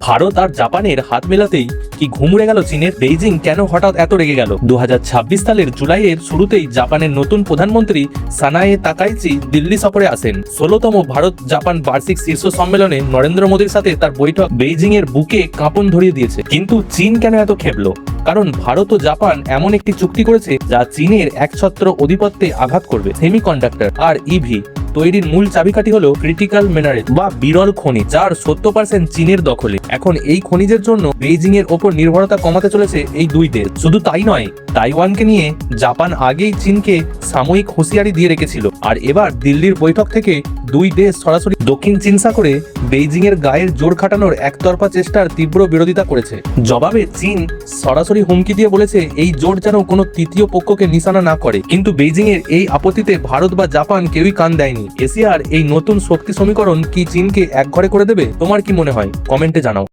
ভারত আর জাপানের হাত মেলাতেই কি ঘুম উড়ে গেল চীনের? বেইজিং কেন হঠাৎ এত রেগে গেল? 2026 সালের জুলাইয়ের শুরুতেই জাপানের নতুন প্রধানমন্ত্রী সানায়ে তাকাইচি দিল্লি সফরে আসেন। 16তম ভারত জাপান বার্ষিক শীর্ষ সম্মেলনে নরেন্দ্র মোদীর সাথে তার বৈঠক বেইজিং এর বুকে কাঁপন ধরিয়ে দিয়েছে। কিন্তু চীন কেন এত খেপলো? কারণ ভারত ও জাপান এমন একটি চুক্তি করেছে যা চীনের একছত্র আধিপত্যে আঘাত করবে। সেমিকন্ডাক্টর আর ইভি তৈরির মূল চাবিকাঠি হলো ক্রিটিক্যাল মিনারেল বা বিরল খনিজ, যার 70% চীনের দখলে। এখন এই খনিজের জন্য বেইজিং এর ওপর নির্ভরতা কমাতে চলেছে এই দুই দেশ। শুধু তাই নয়, তাইওয়ানকে নিয়ে জাপান আগেই চীনকে সাময়িক হুঁশিয়ারি দিয়ে রেখেছিল, আর এবার দিল্লির বৈঠক থেকে দুই দেশ সরাসরি দক্ষিণ চীন সাগরে বেইজিং এর গায়ের জোর খাটানোর একতরফা চেষ্টার তীব্র বিরোধিতা করেছে। জবাবে চীন সরাসরি হুমকি দিয়ে বলেছে এই জোট যেন কোনো তৃতীয় পক্ষকে নিশানা না করে। কিন্তু বেইজিং এর এই আপত্তিতে ভারত বা জাপান কেউই কান দেয়নি। এশিয়ার এই নতুন শক্তি সমীকরণ কি চীনকে একঘরে করে দেবে? তোমার কি মনে হয়? কমেন্টে জানাও।